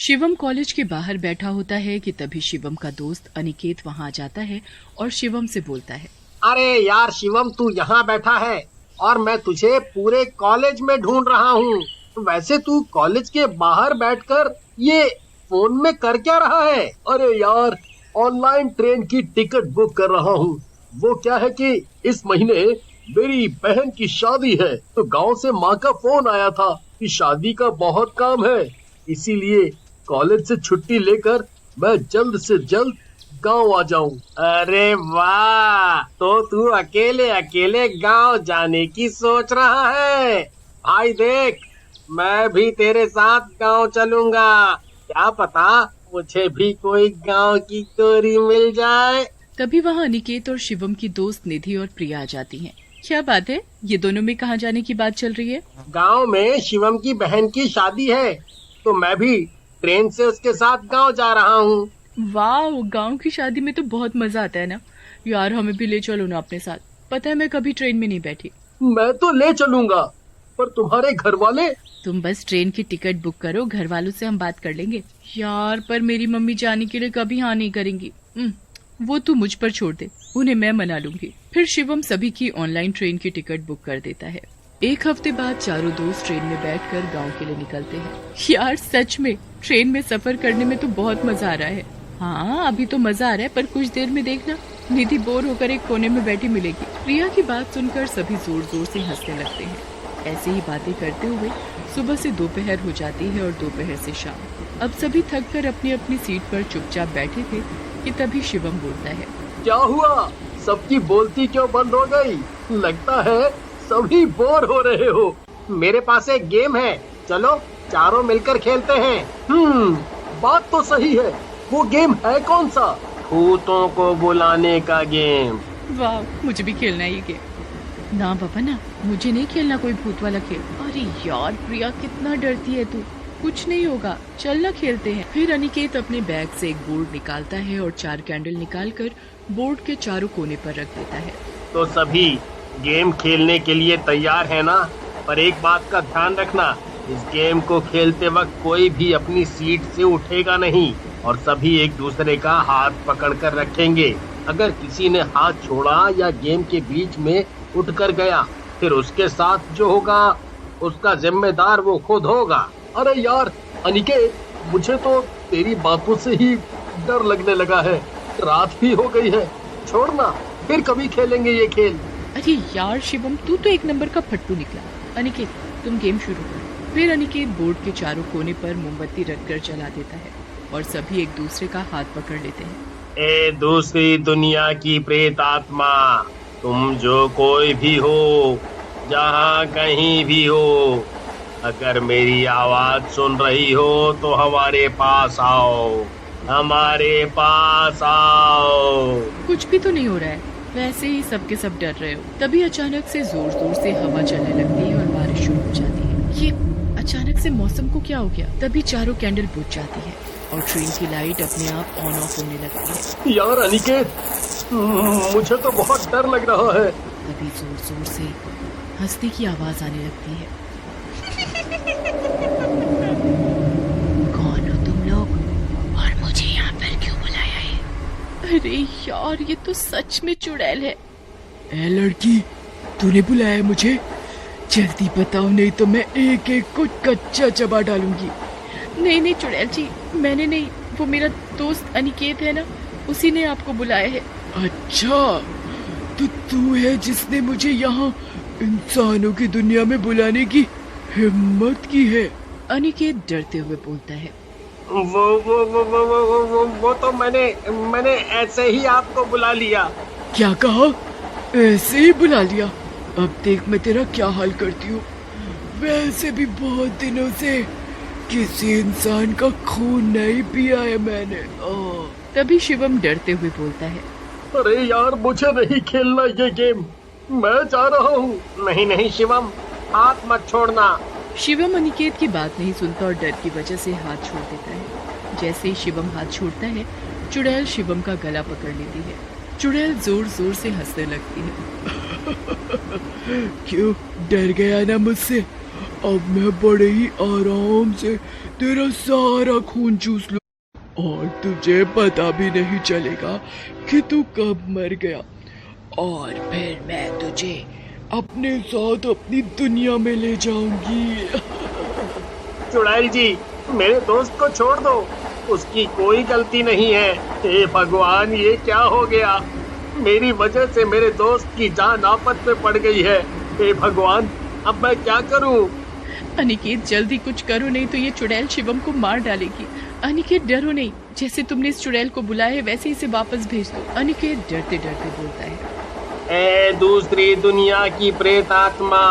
Shivam college के बाहर बैठा होता है कि तभी शिवम का दोस्त अनिकेत वहां आ जाता है और शिवम से बोलता है। अरे यार शिवम, तू यहाँ बैठा है और मैं तुझे पूरे कॉलेज में ढूंढ रहा हूँ। वैसे तू कॉलेज के बाहर बैठकर ये फोन में कर क्या रहा है? अरे यार, ऑनलाइन ट्रेन की टिकट बुक कर रहा हूँ। वो क्या है कि इस महीने मेरी बहन की शादी है, तो गांव से माँ का फोन आया था कि शादी का बहुत काम है, इसीलिए कॉलेज से छुट्टी लेकर मैं जल्द से जल्द गांव आ जाऊं। अरे वाह, तो तू अकेले अकेले गांव जाने की सोच रहा है? भाई देख, मैं भी तेरे साथ गांव चलूंगा। क्या पता मुझे भी कोई गांव की तोरी मिल जाए। तभी वहां अनिकेत और शिवम की दोस्त निधि और प्रिया आ जाती हैं। क्या बात है, ये दोनों में कहाँ जाने की बात चल रही है? गांव में शिवम की बहन की शादी है, तो मैं भी ट्रेन से उसके साथ गांव जा रहा हूँ। वाह, गांव की शादी में तो बहुत मजा आता है ना यार, हमें भी ले चलो ना अपने साथ। पता है मैं कभी ट्रेन में नहीं बैठी। मैं तो ले चलूंगा, पर तुम्हारे घर वाले? तुम बस ट्रेन की टिकट बुक करो, घर वालों से हम बात कर लेंगे। यार पर मेरी मम्मी जाने के लिए कभी हाँ नहीं करेंगी। वो तू मुझ पर छोड़ दे, उन्हें मैं मना लूंगी। फिर शिवम सभी की ऑनलाइन ट्रेन की टिकट बुक कर देता है। एक हफ्ते बाद चारों दोस्त ट्रेन में बैठकर गांव के लिए निकलते हैं। यार सच में ट्रेन में सफर करने में तो बहुत मजा आ रहा है। हाँ अभी तो मजा आ रहा है, पर कुछ देर में देखना निधि बोर होकर एक कोने में बैठी मिलेगी। प्रिया की बात सुनकर सभी जोर जोर से हंसने लगते हैं। ऐसे ही बातें करते हुए सुबह से दोपहर हो जाती है और दोपहर से शाम। अब सभी थक कर अपनी अपनी सीट पर चुपचाप बैठे थे कि तभी शिवम बोलता है। क्या हुआ? सबकी बोलती क्यों बंद हो गई? लगता है सभी बोर हो रहे हो। मेरे पास एक गेम है, चलो चारों मिलकर खेलते हैं। बात तो सही है। वो गेम है कौन सा? भूतों को बुलाने का गेम। वाह, मुझे भी खेलना है ये गेम। ना पापा ना, मुझे नहीं खेलना कोई भूत वाला खेल। अरे यार प्रिया, कितना डरती है तू। कुछ नहीं होगा, चल ना खेलते हैं। फिर अनिकेत अपने बैग से एक बोर्ड निकालता है और 4 कैंडल निकालकर बोर्ड के चारों कोने पर रख देता है। तो सभी गेम खेलने के लिए तैयार है ना? पर एक बात का ध्यान रखना, इस गेम को खेलते वक्त कोई भी अपनी सीट से उठेगा नहीं और सभी एक दूसरे का हाथ पकड़कर रखेंगे। अगर किसी ने हाथ छोड़ा या गेम के बीच में उठकर गया, फिर उसके साथ जो होगा उसका जिम्मेदार वो खुद होगा। अरे यार अनिकेत, मुझे तो तेरी बातों से ही डर लगने लगा है। रात भी हो गई है, छोड़ना, फिर कभी खेलेंगे ये खेल। अरे यार शिवम, तू तो एक नंबर का फट्टू निकला। अनिकेत तुम गेम शुरू करो। फिर अनिकेत बोर्ड के चारों कोने पर मोमबत्ती रखकर जला देता है और सभी एक दूसरे का हाथ पकड़ लेते हैं। ए दूसरी दुनिया की प्रेत आत्मा, तुम जो कोई भी हो, जहाँ कहीं भी हो, अगर मेरी आवाज सुन रही हो तो हमारे पास आओ, हमारे पास आओ। कुछ भी तो नहीं हो रहा है, वैसे ही सबके सब डर रहे हो। तभी अचानक से जोर जोर से हवा चलने लगती है और बारिश शुरू हो जाती है। ये अचानक से मौसम को क्या हो गया? तभी चारों कैंडल बुझ जाती है और ट्रेन की लाइट अपने आप ऑन ऑफ होने लगती है। यार अनिकेत, मुझे तो बहुत डर लग रहा है। तभी जोर जोर से हंसने की आवाज आने लगती है। कौन हो तुम लोग और मुझे यहाँ पर क्यों बुलाया है? अरे यार, ये तो सच में चुड़ैल है। ए लड़की, तूने बुलाया मुझे? जल्दी बताओ, नहीं तो मैं एक एक को कच्चा चबा डालूंगी। नहीं नहीं चुड़ैल जी, मैंने नहीं, वो मेरा दोस्त अनिकेत है ना, उसी ने आपको बुलाया है। अच्छा, तो तू है जिसने मुझे यहाँ इंसानों की दुनिया में बुलाने की हिम्मत की है? अनिकेत डरते हुए बोलता है। वो तो मैंने ऐसे ही आपको बुला लिया। क्या कहा? ऐसे ही बुला लिया? अब देख मैं तेरा क्या हाल करती हूँ। वैसे भी बहुत दिनों से किसी इंसान का खून नहीं पिया है मैंने। तभी शिवम डरते हुए बोलता है। अरे यार, मुझे नहीं खेलना ये गेम, मैं जा रहा हूँ। नहीं नहीं शिवम, हाथ मत छोड़ना। शिवम अनिकेत की बात नहीं सुनता और डर की वजह से हाथ छोड़ देता है। जैसे ही शिवम हाथ छोड़ता है, चुड़ैल शिवम का गला पकड़ लेती है। चुड़ैल जोर जोर से हंसने लगती है। क्यों, डर गया ना मुझसे? अब मैं बड़े ही आराम से तेरा सारा खून चूस लूं और तुझे पता भी नहीं चलेगा कि तू कब मर गया। और फिर मैं तुझे अपने साथ अपनी दुनिया में ले जाऊंगी। चुड़ैल जी, मेरे दोस्त को छोड़ दो, उसकी कोई गलती नहीं है। हे भगवान, ये क्या हो गया? मेरी वजह से मेरे दोस्त की जान आफत में पड़ गई है। हे भगवान, अब मैं क्या करूं? अनिकेत जल्दी कुछ करो, नहीं तो ये चुड़ैल शिवम को मार डालेगी। अनिकेत डरो नहीं, जैसे तुमने इस चुड़ैल को बुलाया है वैसे इसे वापस भेज दो। अनिकेत डरते डरते बोलता है। ए दूसरी दुनिया की प्रेत आत्मा,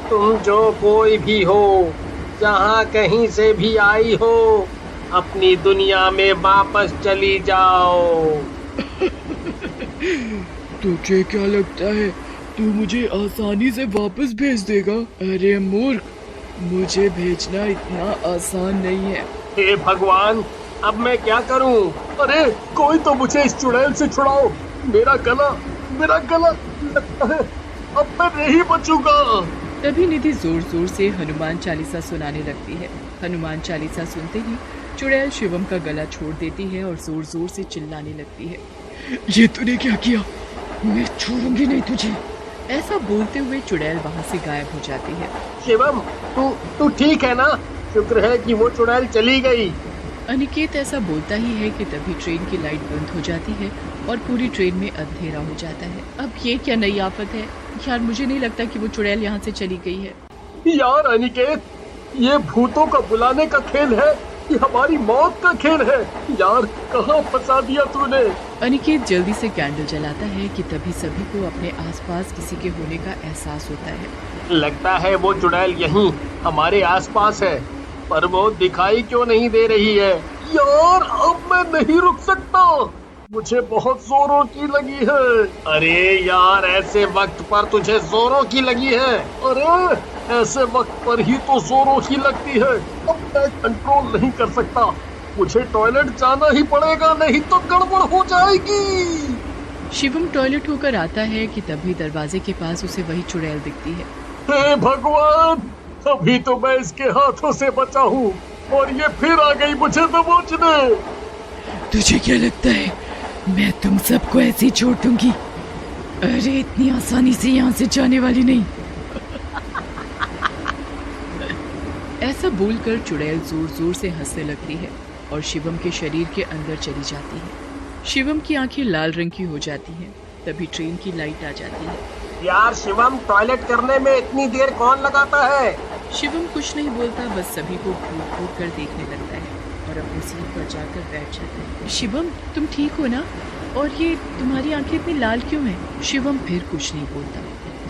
तुम जो कोई भी हो, जहाँ कहीं से भी आई हो, अपनी दुनिया में वापस चली जाओ। तुझे क्या लगता है तू मुझे आसानी से वापस भेज देगा? अरे मूर्ख, मुझे भेजना इतना आसान नहीं है। हे भगवान, अब मैं क्या करूं? अरे कोई तो मुझे इस चुड़ैल से छुड़ाओ। मेरा गला लगता है अब मैं नहीं बचूंगा। तभी निधि जोर जोर से हनुमान चालीसा सुनाने लगती है। हनुमान चालीसा सुनते ही चुड़ैल शिवम का गला छोड़ देती है और जोर जोर से चिल्लाने लगती है। ये तूने क्या किया? मैं छोड़ूंगी नहीं तुझे। ऐसा बोलते हुए चुड़ैल वहाँ से गायब हो जाती है। शिवम, तू ठीक है ना? शुक्र है कि वो चुड़ैल चली गई। अनिकेत ऐसा बोलता ही है कि तभी ट्रेन की लाइट बंद हो जाती है और पूरी ट्रेन में अंधेरा हो जाता है। अब ये क्या नई आफत है यार, मुझे नहीं लगता कि वो चुड़ैल यहाँ से चली गई है। यार अनिकेत, ये भूतों का बुलाने का खेल है, ये हमारी मौत का खेल है। यार कहाँ फंसा दिया तूने? अनिकेत जल्दी से कैंडल जलाता है कि तभी सभी को अपने आसपास किसी के होने का एहसास होता है। लगता है वो चुड़ैल यहीं हमारे आसपास है, पर वो दिखाई क्यों नहीं दे रही है? यार अब मैं नहीं रुक सकता, मुझे बहुत जोरों की लगी है। अरे यार, ऐसे वक्त पर तुझे जोरों की लगी है? अरे ऐसे वक्त पर ही तो जोरों की लगती है। अब मैं कंट्रोल नहीं कर सकता, मुझे टॉयलेट जाना ही पड़ेगा, नहीं तो गड़बड़ हो जाएगी। शिवम टॉयलेट होकर आता है कि तभी दरवाजे के पास उसे वही चुड़ैल दिखती है। हे भगवान, अभी तो मैं इसके हाथों से बचा हूँ और ये फिर आ गई मुझे दबोचने। तुझे क्या लगता है मैं तुम सबको ऐसे ही छोड़ दूंगी? अरे इतनी आसानी से यहाँ से जाने वाली नहीं। ऐसा बोलकर चुड़ैल जोर जोर से हंसने लगती है और शिवम के शरीर के अंदर चली जाती है। शिवम की आंखें लाल रंग की हो जाती हैं। तभी ट्रेन की लाइट आ जाती है। यार शिवम, टॉयलेट करने में इतनी देर कौन लगाता है? शिवम कुछ नहीं बोलता, बस सभी को घूर घूर कर देखने लगता है और अपनी सीट पर जाकर बैठ जाता है। शिवम, तुम ठीक हो ना? और ये तुम्हारी आंखें इतनी लाल क्यों हैं? शिवम फिर कुछ नहीं बोलता।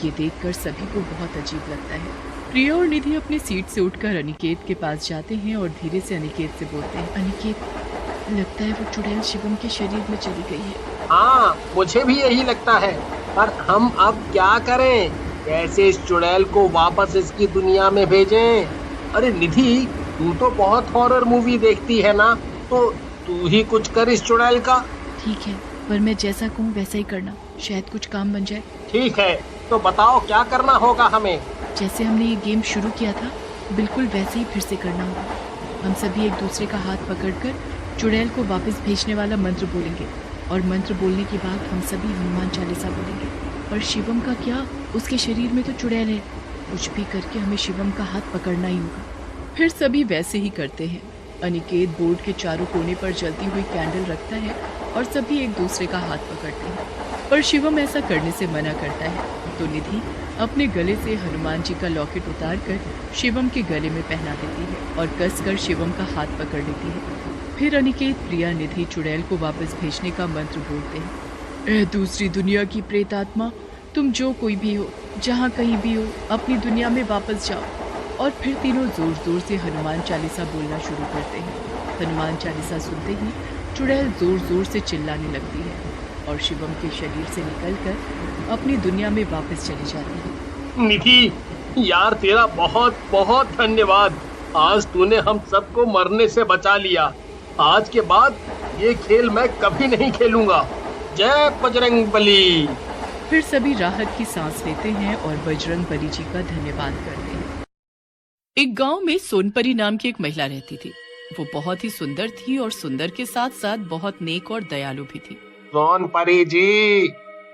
ये देखकर सभी को बहुत अजीब लगता है। प्रिया और निधि अपनी सीट से उठकर अनिकेत के पास जाते हैं और धीरे से अनिकेत से बोलते हैं। अनिकेत, लगता है वो चुड़ैल शिवम के शरीर में चली गई है। हाँ, मुझे भी यही लगता है, पर हम अब क्या करें? कैसे इस चुड़ैल को वापस इसकी दुनिया में भेजें? अरे निधि, तू तो बहुत हॉरर मूवी देखती है ना, तो तू ही कुछ कर इस चुड़ैल का। ठीक है, पर मैं जैसा कहूँ वैसा ही करना, शायद कुछ काम बन जाए। ठीक है, तो बताओ क्या करना होगा हमें? जैसे हमने ये गेम शुरू किया था, बिल्कुल वैसे ही फिर से करना होगा। हम सभी एक दूसरे का हाथ पकड़कर चुड़ैल को वापस भेजने वाला मंत्र बोलेंगे और मंत्र बोलने के बाद हम सभी हनुमान चालीसा बोलेंगे। और शिवम का क्या, उसके शरीर में तो चुड़ैल है, कुछ भी करके हमें शिवम का हाथ पकड़ना ही होगा। फिर सभी वैसे ही करते हैं। अनिकेत बोर्ड के चारों कोने पर जलती हुई कैंडल रखता है और सभी एक दूसरे का हाथ पकड़ते हैं, पर शिवम ऐसा करने से मना करता है। तो निधि अपने गले से हनुमान जी का लॉकेट उतारकर शिवम के गले में पहना देती है और कसकर शिवम का हाथ पकड़ लेती है। फिर अनिकेत, प्रिया, निधि चुड़ैल को वापस भेजने का मंत्र बोलते हैं। ए दूसरी दुनिया की प्रेत आत्मा, तुम जो कोई भी हो, जहाँ कहीं भी हो, अपनी दुनिया में वापस जाओ। और फिर तीनों जोर जोर से हनुमान चालीसा बोलना शुरू करते हैं। हनुमान चालीसा सुनते ही चुड़ैल जोर जोर से चिल्लाने लगती है और शिवम के शरीर से निकलकर अपनी दुनिया में वापस चली जाती है। निधि, यार तेरा बहुत बहुत धन्यवाद। आज तूने हम सबको मरने से बचा लिया। आज के बाद ये खेल मैं कभी नहीं खेलूंगा। जय बजरंग बली। फिर सभी राहत की सांस लेते हैं और बजरंग बली जी का धन्यवाद करते हैं। एक गांव में सोनपरी नाम की एक महिला रहती थी। वो बहुत ही सुंदर थी और सुंदर के साथ साथ बहुत नेक और दयालु भी थी। सोनपरी जी,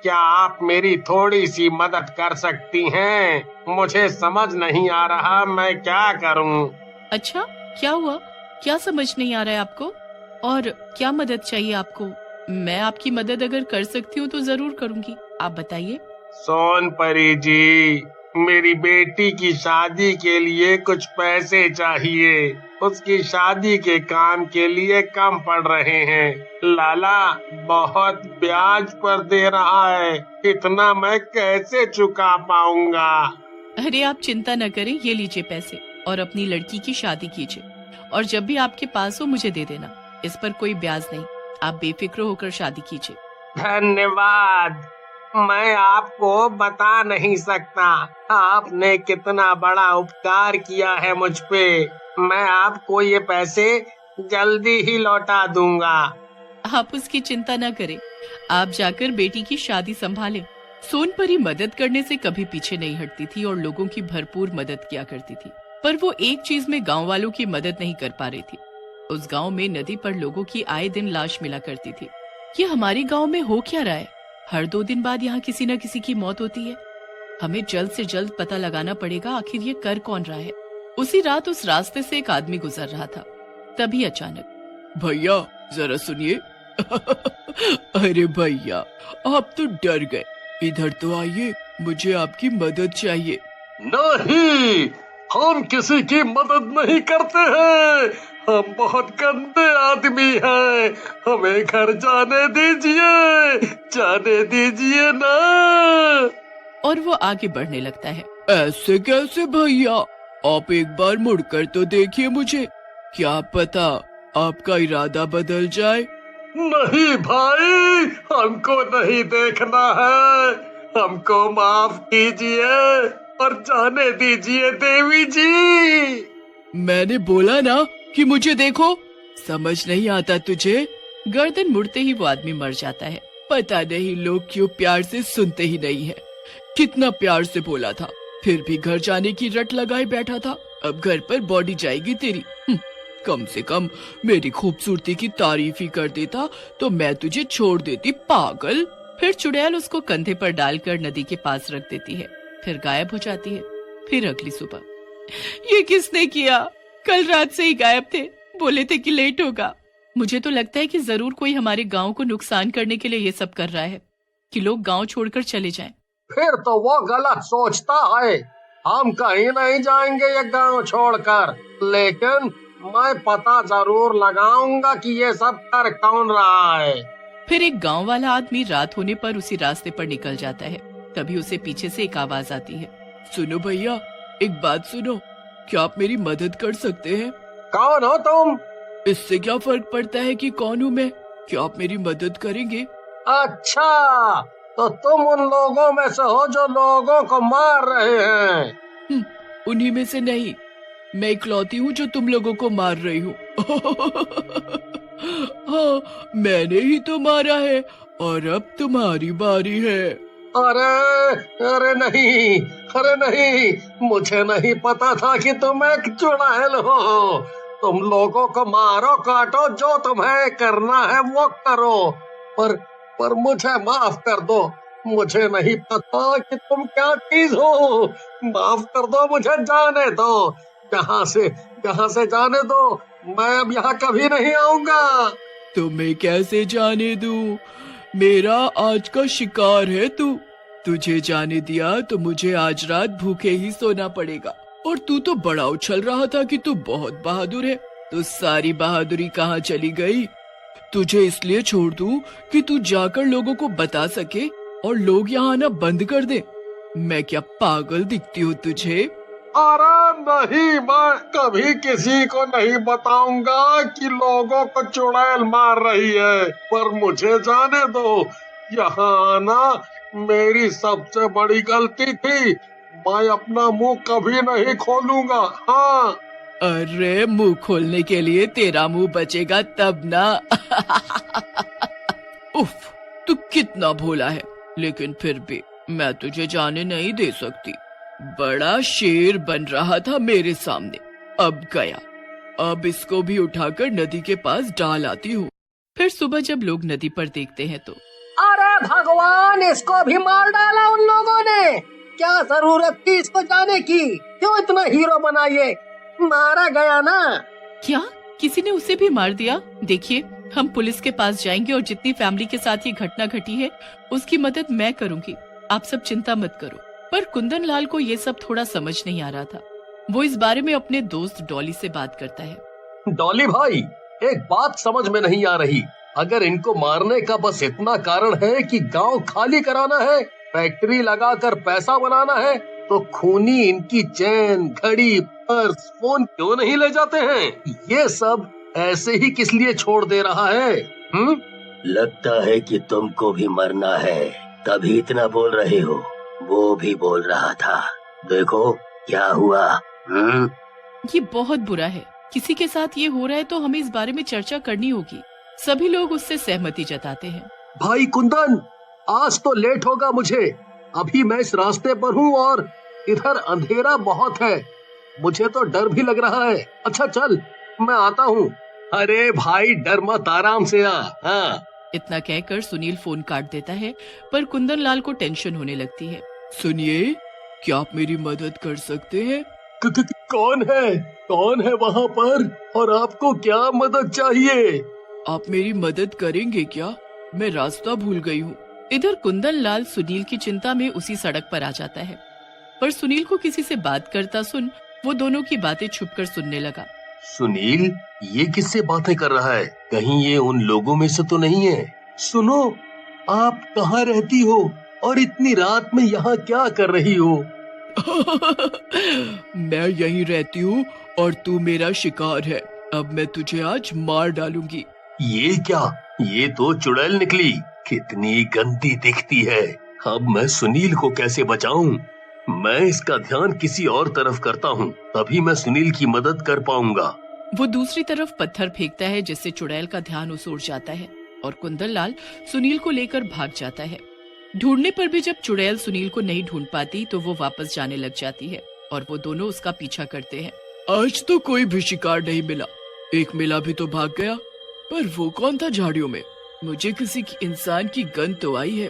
क्या आप मेरी थोड़ी सी मदद कर सकती हैं? मुझे समझ नहीं आ रहा मैं क्या करूं। अच्छा, क्या हुआ? क्या समझ नहीं आ रहा है आपको? और क्या मदद चाहिए आपको? मैं आपकी मदद अगर कर सकती हूँ तो जरूर करूंगी। आप बताइए। सोनपरी जी, मेरी बेटी की शादी के लिए कुछ पैसे चाहिए। उसकी शादी के काम के लिए कम पड़ रहे हैं। लाला बहुत ब्याज पर दे रहा है, इतना मैं कैसे चुका पाऊंगा? अरे आप चिंता न करें, ये लीजिए पैसे और अपनी लड़की की शादी कीजिए। और जब भी आपके पास हो मुझे दे देना। इस पर कोई ब्याज नहीं। आप बेफिक्र होकर शादी कीजिए। धन्यवाद। मैं आपको बता नहीं सकता आपने कितना बड़ा उपकार किया है मुझ पे। मैं आपको ये पैसे जल्दी ही लौटा दूंगा। आप उसकी चिंता न करें। आप जाकर बेटी की शादी संभालें। सोनपरी मदद करने से कभी पीछे नहीं हटती थी और लोगों की भरपूर मदद किया करती थी। पर वो एक चीज में गांव वालों की मदद नहीं कर पा रही थी। उस गांव में नदी पर लोगों की आए दिन लाश मिला करती थी। ये हमारे गांव में हो क्या रहा है? हर 2 दिन बाद यहाँ किसी न किसी की मौत होती है। हमें जल्द से जल्द पता लगाना पड़ेगा आखिर ये कर कौन रहा है। उसी रात उस रास्ते से एक आदमी गुजर रहा था। तभी अचानक, भैया जरा सुनिए। अरे भैया, आप तो डर गए। इधर तो आइए, मुझे आपकी मदद चाहिए। नहीं, हम किसी की मदद नहीं करते हैं। हम बहुत गंदे आदमी हैं। हमें घर जाने दीजिए ना। और वो आगे बढ़ने लगता है। ऐसे कैसे भैया? आप एक बार मुड़कर तो देखिए मुझे, क्या पता आपका इरादा बदल जाए। नहीं भाई, हमको नहीं देखना है। हमको माफ कीजिए और जाने दीजिए देवी जी। मैंने बोला ना कि मुझे देखो। समझ नहीं आता तुझे? गर्दन मुड़ते ही वो आदमी मर जाता है। पता नहीं लोग क्यों प्यार से सुनते ही नहीं है। कितना प्यार से बोला था, फिर भी घर जाने की रट लगाए बैठा था। अब घर पर बॉडी जाएगी तेरी। कम से कम मेरी खूबसूरती की तारीफ ही कर देता तो मैं तुझे छोड़ देती, पागल। फिर चुड़ैल उसको कंधे पर डालकर नदी के पास रख देती है, फिर गायब हो जाती है। फिर अगली सुबह, ये किसने किया? कल रात से ही गायब थे, बोले थे कि लेट होगा। मुझे तो लगता है कि जरूर कोई हमारे गांव को नुकसान करने के लिए ये सब कर रहा है कि लोग गांव छोड़कर चले जाएं। फिर तो वो गलत सोचता है। हम कहीं नहीं जाएंगे ये गांव छोड़कर, लेकिन मैं पता जरूर लगाऊंगा कि ये सब कर कौन रहा है। फिर एक गांव वाला आदमी रात होने पर उसी रास्ते पर निकल जाता है। तभी उसे पीछे से एक आवाज आती है। सुनो भैया, एक बात सुनो, क्या आप मेरी मदद कर सकते हैं? कौन हो तुम? इससे क्या फर्क पड़ता है कि कौन हूँ मैं? क्या आप मेरी मदद करेंगे? अच्छा, तो तुम उन लोगों में से हो जो लोगों को मार रहे हैं? उन्हीं में से नहीं, मैं इकलौती हूँ जो तुम लोगों को मार रही हूँ। हाँ, मैंने ही तो मारा है और अब तुम्हारी बारी है। अरे नहीं, मुझे नहीं पता था कि तुम एक चुड़ैल हो। तुम लोगों को मारो काटो, जो तुम्हें करना है वो करो, पर मुझे माफ कर दो। मुझे नहीं पता कि तुम क्या चीज हो। माफ कर दो, मुझे जाने दो। यहाँ से जाने दो। मैं अब यहाँ कभी नहीं आऊंगा। तुम्हें कैसे जाने दूं? मेरा आज का शिकार है तू। तुझे जाने दिया तो मुझे आज रात भूखे ही सोना पड़ेगा। और तू तो बड़ा उछल रहा था कि तू बहुत बहादुर है, तो सारी बहादुरी कहाँ चली गई? तुझे इसलिए छोड़ दूं कि तू जाकर लोगों को बता सके और लोग यहाँ आना बंद कर दे। मैं क्या पागल दिखती हूँ तुझे? अरे नहीं, मैं कभी किसी को नहीं बताऊंगा कि लोगों को चुड़ैल मार रही है। पर मुझे जाने दो। यहाँ आना मेरी सबसे बड़ी गलती थी। मैं अपना मुंह कभी नहीं खोलूंगा। हाँ। अरे मुंह खोलने के लिए तेरा मुंह बचेगा तब ना। उफ, तू कितना भोला है, लेकिन फिर भी मैं तुझे जाने नहीं दे सकती। बड़ा शेर बन रहा था मेरे सामने, अब गया। अब इसको भी उठाकर नदी के पास डाल आती हूँ। फिर सुबह जब लोग नदी पर देखते हैं तो अरे भगवान, इसको भी मार डाला उन लोगों ने। क्या जरूरत थी इसको जाने की? क्यों इतना हीरो बना ये? मारा गया ना। क्या किसी ने उसे भी मार दिया? देखिए, हम पुलिस के पास जाएंगे और जितनी फैमिली के साथ ये घटना घटी है उसकी मदद मैं करूंगी। आप सब चिंता मत करो। पर कुंदन लाल को ये सब थोड़ा समझ नहीं आ रहा था। वो इस बारे में अपने दोस्त डॉली से बात करता है। डॉली भाई, एक बात समझ में नहीं आ रही। अगर इनको मारने का बस इतना कारण है कि गांव खाली कराना है, फैक्ट्री लगाकर पैसा बनाना है, तो खूनी इनकी चेन, घड़ी, पर्स, फोन क्यों नहीं ले जाते हैं? ये सब ऐसे ही किस लिए छोड़ दे रहा है? लगता है कि तुमको भी मरना है, तभी इतना बोल रहे हो। वो भी बोल रहा था, देखो क्या हुआ। ये बहुत बुरा है। किसी के साथ ये हो रहा है तो हमें इस बारे में चर्चा करनी होगी। सभी लोग उससे सहमति जताते हैं। भाई कुंदन, आज तो लेट होगा मुझे। अभी मैं इस रास्ते पर हूँ और इधर अंधेरा बहुत है। मुझे तो डर भी लग रहा है। अच्छा चल, मैं आता हूँ। अरे भाई डर मत, आराम से आ। हाँ। इतना कहकर सुनील फोन काट देता है, पर कुंदन लाल को टेंशन होने लगती है। सुनिए, क्या आप मेरी मदद कर सकते हैं? कौन है? कौन है वहाँ पर? और आपको क्या मदद चाहिए? आप मेरी मदद करेंगे क्या? मैं रास्ता भूल गई हूँ। इधर कुंदन लाल सुनील की चिंता में उसी सड़क पर आ जाता है, पर सुनील को किसी से बात करता सुन वो दोनों की बातें छुपकर सुनने लगा। सुनील, ये किससे बातें कर रहा है? कहीं ये उन लोगों में से तो नहीं है? सुनो, आप कहाँ रहती हो और इतनी रात में यहाँ क्या कर रही हो? मैं यहीं रहती हूँ और तू मेरा शिकार है। अब मैं तुझे आज मार डालूंगी। ये क्या? ये तो चुड़ैल निकली। कितनी गंदी दिखती है। अब मैं सुनील को कैसे बचाऊं? मैं इसका ध्यान किसी और तरफ करता हूँ, तभी मैं सुनील की मदद कर पाऊंगा। वो दूसरी तरफ पत्थर फेंकता है जिससे चुड़ैल का ध्यान उस ओर जाता है और कुंदन लाल सुनील को लेकर भाग जाता है। ढूंढने पर भी जब चुड़ैल सुनील को नहीं ढूंढ पाती तो वो वापस जाने लग जाती है और वो दोनों उसका पीछा करते हैं। आज तो कोई भी शिकार नहीं मिला। एक मिला भी तो भाग गया, पर वो कौन था झाड़ियों में? मुझे किसी इंसान की गंध तो आई है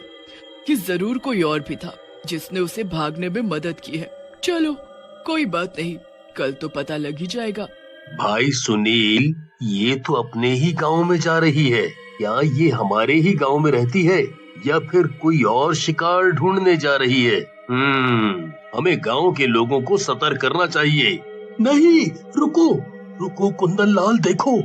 कि जरूर कोई और भी था जिसने उसे भागने में मदद की है। चलो कोई बात नहीं, कल तो पता लग ही जाएगा। भाई सुनील, ये तो अपने ही गांव में जा रही है। क्या ये हमारे ही गांव में रहती है या फिर कोई और शिकार ढूंढने जा रही है? हमें गांव के लोगों को सतर्क करना चाहिए। नहीं, रुको रुको कुंदन लाल, देखो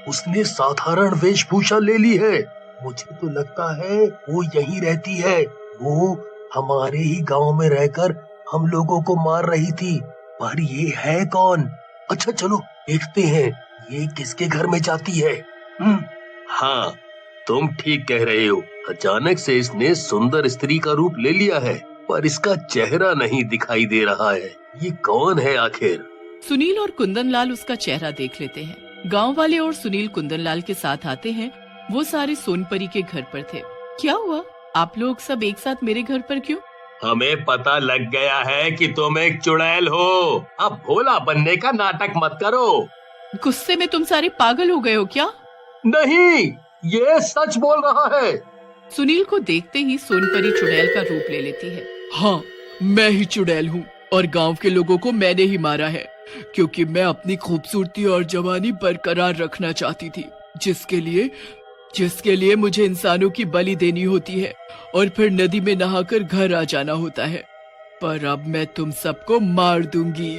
उसने साधारण वेशभूषा ले ली है। मुझे तो लगता है वो यहीं रहती है। वो हमारे ही गांव में रहकर हम लोगों को मार रही थी, पर ये है कौन? अच्छा चलो देखते हैं ये किसके घर में जाती है। हाँ, तुम ठीक कह रहे हो। अचानक से इसने सुंदर स्त्री का रूप ले लिया है, पर इसका चेहरा नहीं दिखाई दे रहा है। ये कौन है आखिर? सुनील और कुंदन लाल उसका चेहरा देख लेते हैं। गांव वाले और सुनील कुंदन लाल के साथ आते हैं। वो सारे सोनपरी के घर पर थे। क्या हुआ? आप लोग सब एक साथ मेरे घर पर क्यों? हमें पता लग गया है कि तुम एक चुड़ैल हो। अब भोला बनने का नाटक मत करो। गुस्से में तुम सारे पागल हो गए हो क्या? नहीं, ये सच बोल रहा है। सुनील को देखते ही सोनपरी चुड़ैल का रूप ले लेती है। हाँ, मैं ही चुड़ैल हूँ और गांव के लोगों को मैंने ही मारा है, क्योंकि मैं अपनी खूबसूरती और जवानी बरकरार रखना चाहती थी, जिसके लिए मुझे इंसानों की बलि देनी होती है और फिर नदी में नहाकर घर आ जाना होता है। पर अब मैं तुम सबको मार दूंगी।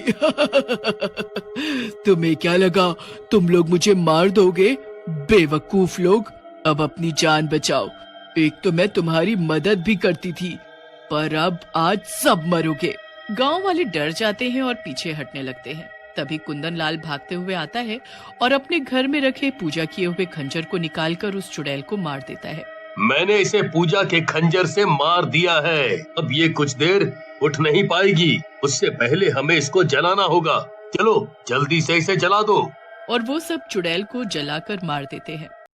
तुम्हें क्या लगा तुम लोग मुझे मार दोगे? बेवकूफ लोग, अब अपनी जान बचाओ। एक तो मैं तुम्हारी मदद भी करती थी, पर अब आज सब मरोगे। गांव वाले डर जाते हैं और पीछे हटने लगते हैं। तभी कुंदन लाल भागते हुए आता है और अपने घर में रखे पूजा किए हुए खंजर को निकालकर उस चुड़ैल को मार देता है। मैंने इसे पूजा के खंजर से मार दिया है। अब ये कुछ देर उठ नहीं पाएगी। उससे पहले हमें इसको जलाना होगा। चलो जल्दी से इसे जला दो। और वो सब चुड़ैल को जलाकर मार देते हैं।